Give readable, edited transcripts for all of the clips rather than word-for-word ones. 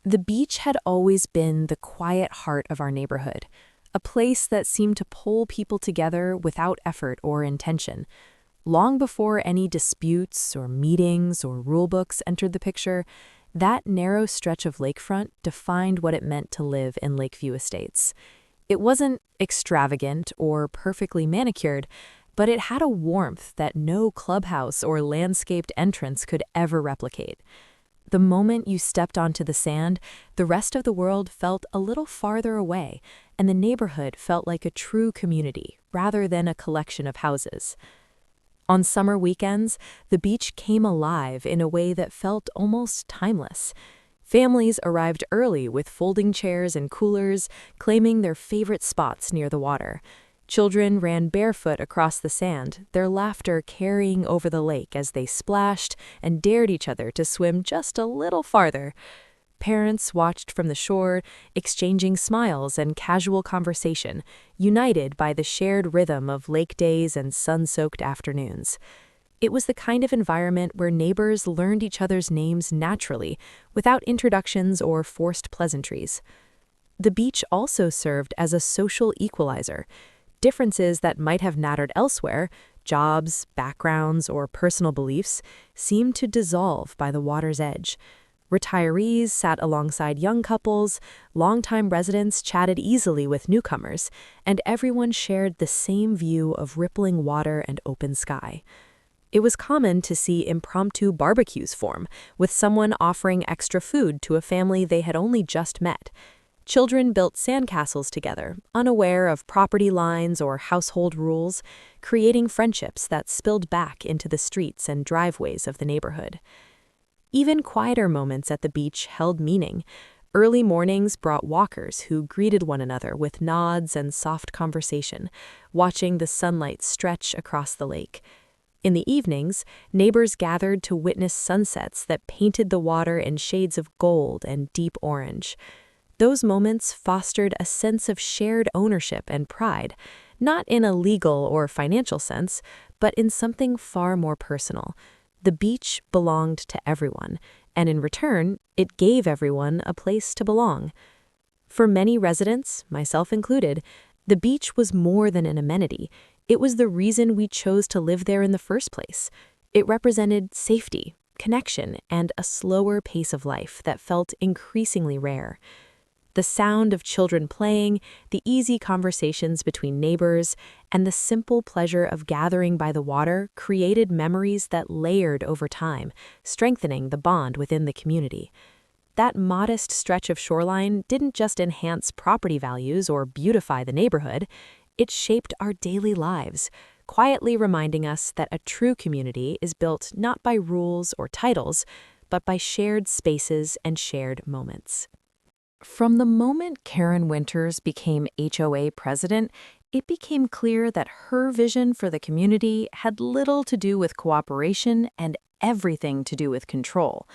The beach had always been the quiet heart of our neighborhood, a place that seemed to pull people together without effort or intention. Long before any disputes or meetings or rulebooks entered the picture, that narrow stretch of lakefront defined what it meant to live in Lakeview Estates. It wasn't extravagant or perfectly manicured, but it had a warmth that no clubhouse or landscaped entrance could ever replicate. The moment you stepped onto the sand, the rest of the world felt a little farther away, and the neighborhood felt like a true community rather than a collection of houses. On summer weekends, the beach came alive in a way that felt almost timeless. Families arrived early with folding chairs and coolers, claiming their favorite spots near the water. Children ran barefoot across the sand, their laughter carrying over the lake as they splashed and dared each other to swim just a little farther. Parents watched from the shore, exchanging smiles and casual conversation, united by the shared rhythm of lake days and sun-soaked afternoons. It was the kind of environment where neighbors learned each other's names naturally, without introductions or forced pleasantries. The beach also served as a social equalizer. Differences that might have mattered elsewhere, jobs, backgrounds, or personal beliefs, seemed to dissolve by the water's edge. Retirees sat alongside young couples, longtime residents chatted easily with newcomers, and everyone shared the same view of rippling water and open sky. It was common to see impromptu barbecues form, with someone offering extra food to a family they had only just met. Children built sandcastles together, unaware of property lines or household rules, creating friendships that spilled back into the streets and driveways of the neighborhood. Even quieter moments at the beach held meaning. Early mornings brought walkers who greeted one another with nods and soft conversation, watching the sunlight stretch across the lake. In the evenings, neighbors gathered to witness sunsets that painted the water in shades of gold and deep orange. Those moments fostered a sense of shared ownership and pride, not in a legal or financial sense, but in something far more personal. The beach belonged to everyone, and in return, it gave everyone a place to belong. For many residents, myself included, the beach was more than an amenity. It was the reason we chose to live there in the first place. It represented safety, connection, and a slower pace of life that felt increasingly rare. The sound of children playing, the easy conversations between neighbors, and the simple pleasure of gathering by the water created memories that layered over time, strengthening the bond within the community. That modest stretch of shoreline didn't just enhance property values or beautify the neighborhood, it shaped our daily lives, quietly reminding us that a true community is built not by rules or titles, but by shared spaces and shared moments. From the moment Karen Winters became HOA president, it became clear that her vision for the community had little to do with cooperation and everything to do with control.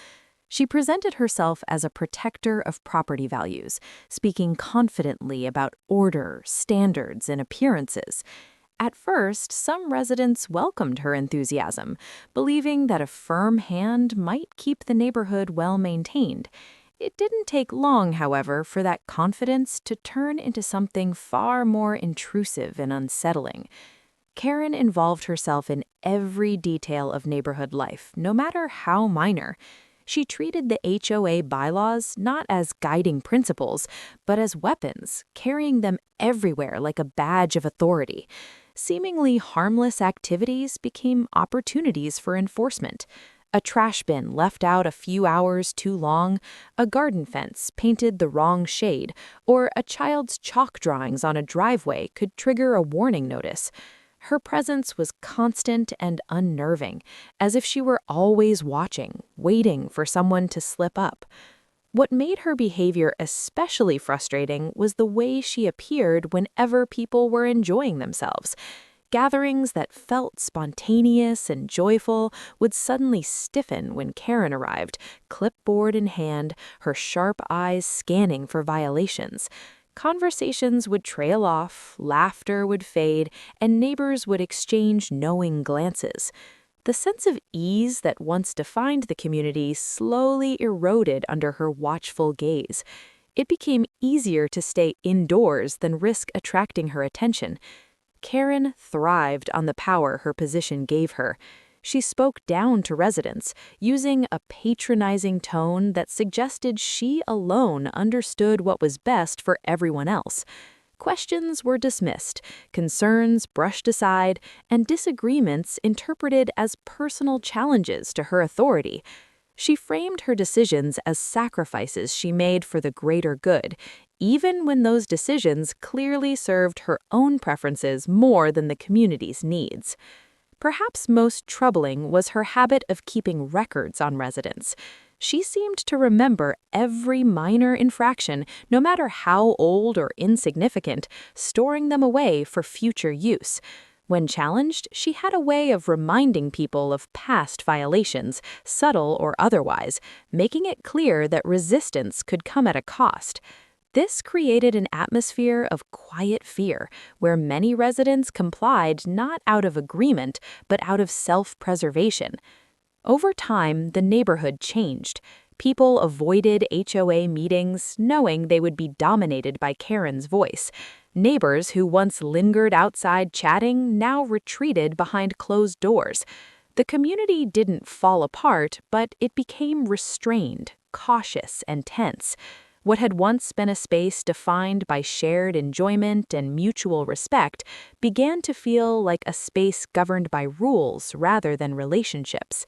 She presented herself as a protector of property values, speaking confidently about order, standards, and appearances. At first, some residents welcomed her enthusiasm, believing that a firm hand might keep the neighborhood well maintained. It didn't take long, however, for that confidence to turn into something far more intrusive and unsettling. Karen involved herself in every detail of neighborhood life, no matter how minor. She treated the HOA bylaws not as guiding principles, but as weapons, carrying them everywhere like a badge of authority. Seemingly harmless activities became opportunities for enforcement. A trash bin left out a few hours too long, a garden fence painted the wrong shade, or a child's chalk drawings on a driveway could trigger a warning notice. Her presence was constant and unnerving, as if she were always watching, waiting for someone to slip up. What made her behavior especially frustrating was the way she appeared whenever people were enjoying themselves. Gatherings that felt spontaneous and joyful would suddenly stiffen when Karen arrived, clipboard in hand, her sharp eyes scanning for violations. Conversations would trail off, laughter would fade, and neighbors would exchange knowing glances. The sense of ease that once defined the community slowly eroded under her watchful gaze. It became easier to stay indoors than risk attracting her attention. Karen thrived on the power her position gave her. She spoke down to residents, using a patronizing tone that suggested she alone understood what was best for everyone else. Questions were dismissed, concerns brushed aside, and disagreements interpreted as personal challenges to her authority. She framed her decisions as sacrifices she made for the greater good, even when those decisions clearly served her own preferences more than the community's needs. Perhaps most troubling was her habit of keeping records on residents. She seemed to remember every minor infraction, no matter how old or insignificant, storing them away for future use. When challenged, she had a way of reminding people of past violations, subtle or otherwise, making it clear that resistance could come at a cost. This created an atmosphere of quiet fear, where many residents complied not out of agreement, but out of self-preservation. Over time, the neighborhood changed. People avoided HOA meetings, knowing they would be dominated by Karen's voice. Neighbors who once lingered outside chatting now retreated behind closed doors. The community didn't fall apart, but it became restrained, cautious, and tense. What had once been a space defined by shared enjoyment and mutual respect began to feel like a space governed by rules rather than relationships.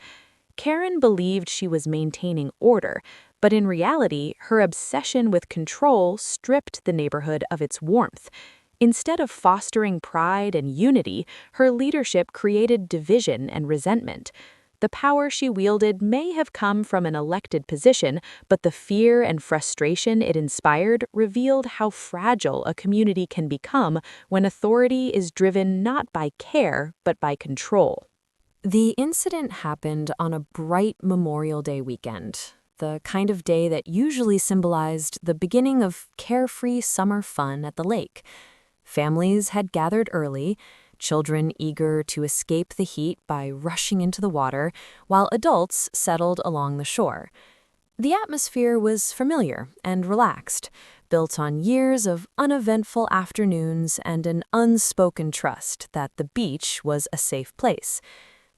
Karen believed she was maintaining order, but in reality, her obsession with control stripped the neighborhood of its warmth. Instead of fostering pride and unity, her leadership created division and resentment. The power she wielded may have come from an elected position, but the fear and frustration it inspired revealed how fragile a community can become when authority is driven not by care, but by control. The incident happened on a bright Memorial Day weekend, the kind of day that usually symbolized the beginning of carefree summer fun at the lake. Families had gathered early, children eager to escape the heat by rushing into the water, while adults settled along the shore. The atmosphere was familiar and relaxed, built on years of uneventful afternoons and an unspoken trust that the beach was a safe place.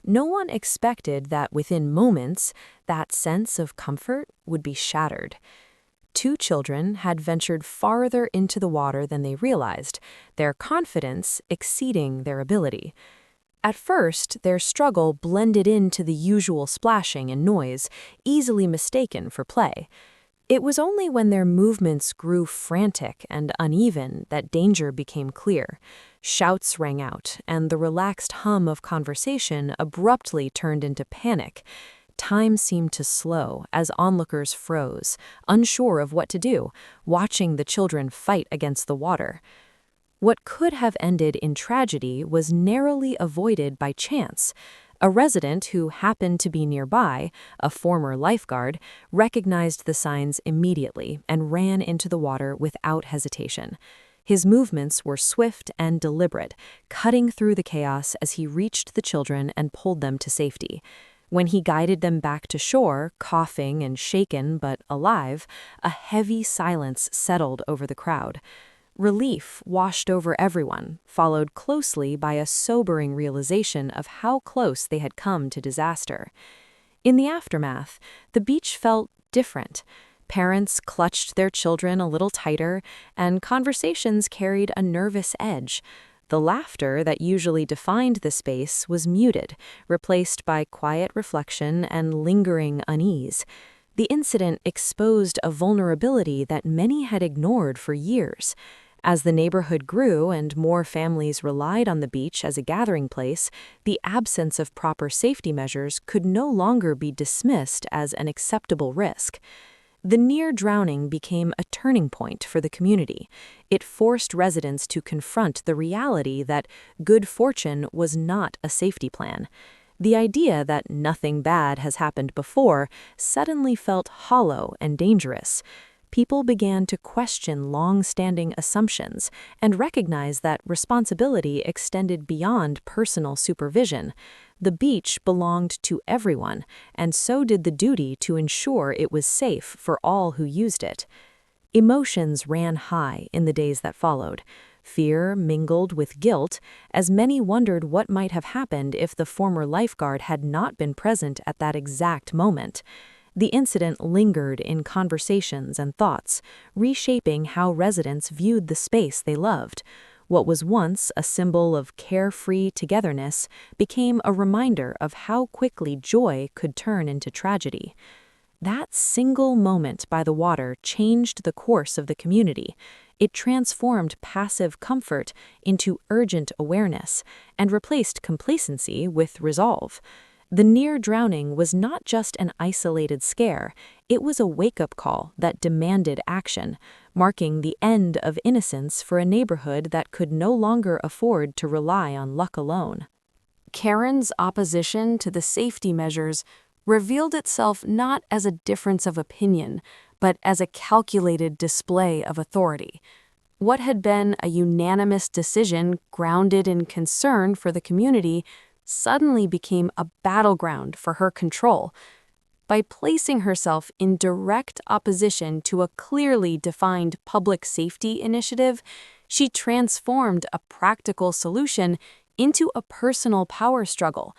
No one expected that within moments, that sense of comfort would be shattered. Two children had ventured farther into the water than they realized, their confidence exceeding their ability. At first, their struggle blended into the usual splashing and noise, easily mistaken for play. It was only when their movements grew frantic and uneven that danger became clear. Shouts rang out, and the relaxed hum of conversation abruptly turned into panic. Time seemed to slow as onlookers froze, unsure of what to do, watching the children fight against the water. What could have ended in tragedy was narrowly avoided by chance. A resident who happened to be nearby, a former lifeguard, recognized the signs immediately and ran into the water without hesitation. His movements were swift and deliberate, cutting through the chaos as he reached the children and pulled them to safety. When he guided them back to shore, coughing and shaken but alive, a heavy silence settled over the crowd. Relief washed over everyone, followed closely by a sobering realization of how close they had come to disaster. In the aftermath, the beach felt different. Parents clutched their children a little tighter, and conversations carried a nervous edge. The laughter that usually defined the space was muted, replaced by quiet reflection and lingering unease. The incident exposed a vulnerability that many had ignored for years. As the neighborhood grew and more families relied on the beach as a gathering place, the absence of proper safety measures could no longer be dismissed as an acceptable risk. The near drowning became a turning point for the community. It forced residents to confront the reality that good fortune was not a safety plan. The idea that nothing bad has happened before suddenly felt hollow and dangerous. people began to question long-standing assumptions and recognize that responsibility extended beyond personal supervision. The beach belonged to everyone, and so did the duty to ensure it was safe for all who used it. Emotions ran high in the days that followed. Fear mingled with guilt, as many wondered what might have happened if the former lifeguard had not been present at that exact moment. The incident lingered in conversations and thoughts, reshaping how residents viewed the space they loved. What was once a symbol of carefree togetherness became a reminder of how quickly joy could turn into tragedy. That single moment by the water changed the course of the community. It transformed passive comfort into urgent awareness and replaced complacency with resolve. The near drowning was not just an isolated scare, it was a wake-up call that demanded action, marking the end of innocence for a neighborhood that could no longer afford to rely on luck alone. Karen's opposition to the safety measures revealed itself not as a difference of opinion, but as a calculated display of authority. What had been a unanimous decision grounded in concern for the community suddenly became a battleground for her control. By placing herself in direct opposition to a clearly defined public safety initiative, she transformed a practical solution into a personal power struggle.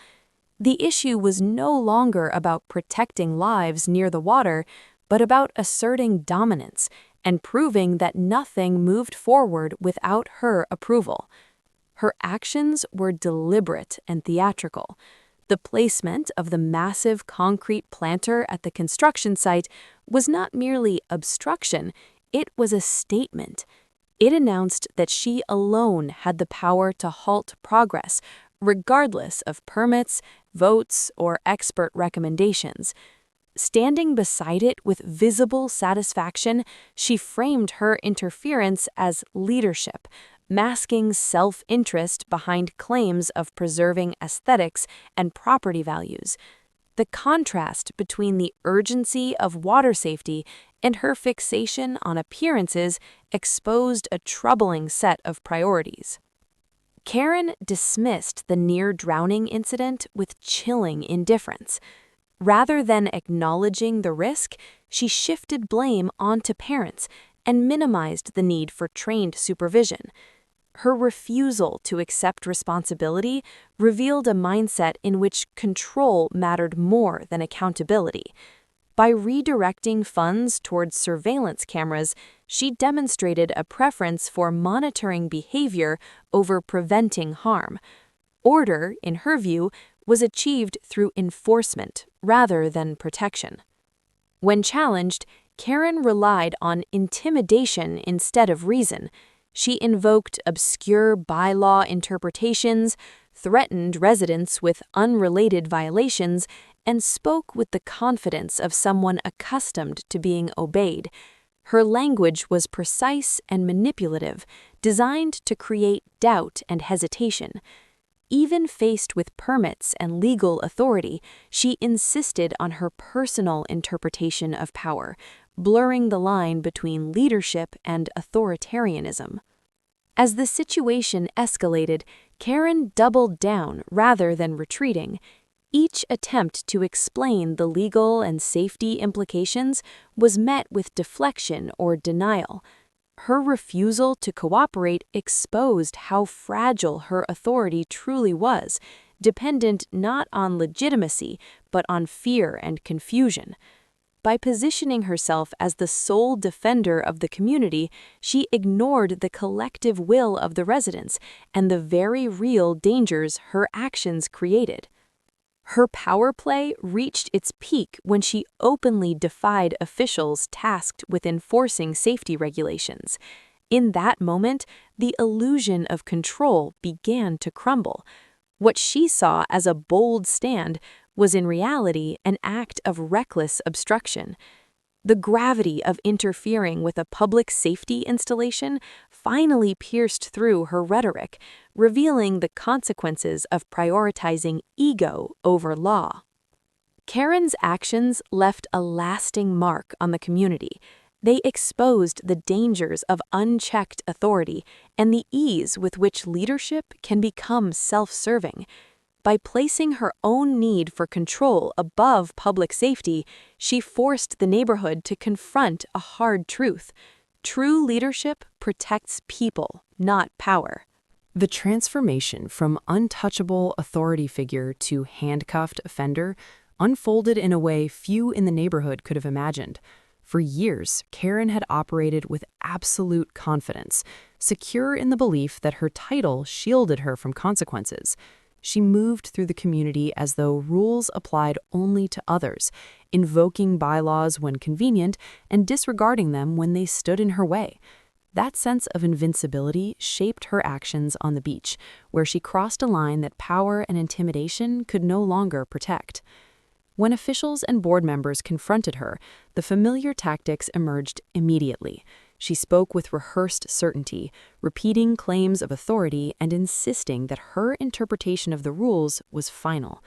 The issue was no longer about protecting lives near the water, but about asserting dominance and proving that nothing moved forward without her approval. Her actions were deliberate and theatrical. The placement of the massive concrete planter at the construction site was not merely obstruction, it was a statement. It announced that she alone had the power to halt progress, regardless of permits, votes, or expert recommendations. Standing beside it with visible satisfaction, she framed her interference as leadership, masking self-interest behind claims of preserving aesthetics and property values. The contrast between the urgency of water safety and her fixation on appearances exposed a troubling set of priorities. Karen dismissed the near-drowning incident with chilling indifference. Rather than acknowledging the risk, she shifted blame onto parents and minimized the need for trained supervision. Her refusal to accept responsibility revealed a mindset in which control mattered more than accountability. By redirecting funds towards surveillance cameras, she demonstrated a preference for monitoring behavior over preventing harm. Order, in her view, was achieved through enforcement rather than protection. When challenged, Karen relied on intimidation instead of reason. She invoked obscure bylaw interpretations, threatened residents with unrelated violations, and spoke with the confidence of someone accustomed to being obeyed. Her language was precise and manipulative, designed to create doubt and hesitation. Even faced with permits and legal authority, she insisted on her personal interpretation of power, blurring the line between leadership and authoritarianism. As the situation escalated, Karen doubled down rather than retreating. Each attempt to explain the legal and safety implications was met with deflection or denial. Her refusal to cooperate exposed how fragile her authority truly was, dependent not on legitimacy, but on fear and confusion. By positioning herself as the sole defender of the community, she ignored the collective will of the residents and the very real dangers her actions created. Her power play reached its peak when she openly defied officials tasked with enforcing safety regulations. In that moment, the illusion of control began to crumble. What she saw as a bold stand was in reality an act of reckless obstruction. The gravity of interfering with a public safety installation finally pierced through her rhetoric, revealing the consequences of prioritizing ego over law. Karen's actions left a lasting mark on the community. They exposed the dangers of unchecked authority and the ease with which leadership can become self-serving. By placing her own need for control above public safety, she forced the neighborhood to confront a hard truth. True leadership protects people, not power. The transformation from untouchable authority figure to handcuffed offender unfolded in a way few in the neighborhood could have imagined. For years, Karen had operated with absolute confidence, secure in the belief that her title shielded her from consequences. She moved through the community as though rules applied only to others, invoking bylaws when convenient and disregarding them when they stood in her way. That sense of invincibility shaped her actions on the beach, where she crossed a line that power and intimidation could no longer protect. When officials and board members confronted her, the familiar tactics emerged immediately. She spoke with rehearsed certainty, repeating claims of authority and insisting that her interpretation of the rules was final.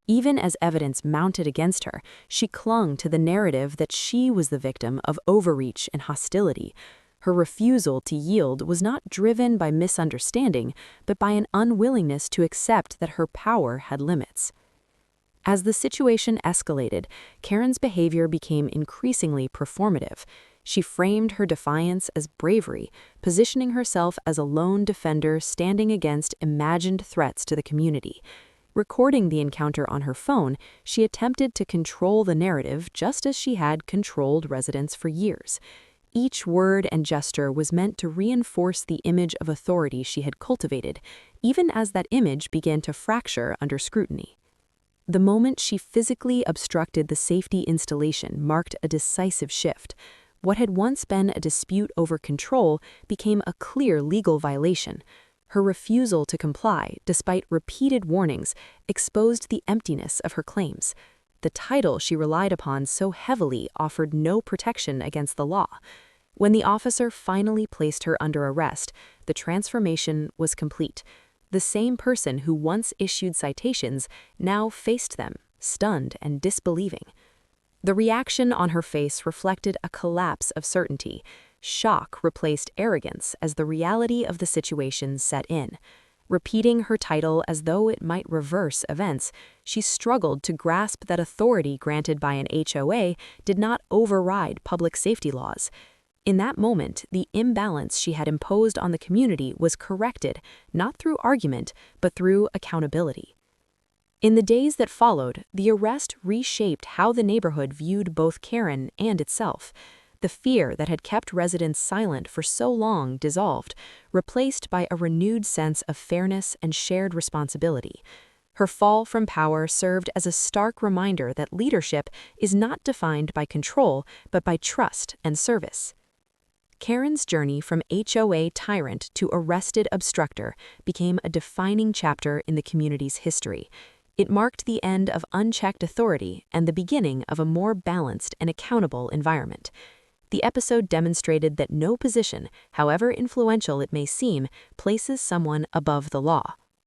Even as evidence mounted against her, she clung to the narrative that she was the victim of overreach and hostility. Her refusal to yield was not driven by misunderstanding, but by an unwillingness to accept that her power had limits. As the situation escalated, Karen's behavior became increasingly performative. She framed her defiance as bravery, positioning herself as a lone defender standing against imagined threats to the community. Recording the encounter on her phone, she attempted to control the narrative just as she had controlled residents for years. Each word and gesture was meant to reinforce the image of authority she had cultivated, even as that image began to fracture under scrutiny. The moment she physically obstructed the safety installation marked a decisive shift. What had once been a dispute over control became a clear legal violation. Her refusal to comply, despite repeated warnings, exposed the emptiness of her claims. The title she relied upon so heavily offered no protection against the law. When the officer finally placed her under arrest, the transformation was complete. The same person who once issued citations now faced them, stunned and disbelieving. The reaction on her face reflected a collapse of certainty. Shock replaced arrogance as the reality of the situation set in. Repeating her title as though it might reverse events, she struggled to grasp that authority granted by an HOA did not override public safety laws. In that moment, the imbalance she had imposed on the community was corrected, not through argument, but through accountability. In the days that followed, the arrest reshaped how the neighborhood viewed both Karen and itself. The fear that had kept residents silent for so long dissolved, replaced by a renewed sense of fairness and shared responsibility. Her fall from power served as a stark reminder that leadership is not defined by control, but by trust and service. Karen's journey from HOA tyrant to arrested obstructor became a defining chapter in the community's history. It marked the end of unchecked authority and the beginning of a more balanced and accountable environment. The episode demonstrated that no position, however influential it may seem, places someone above the law.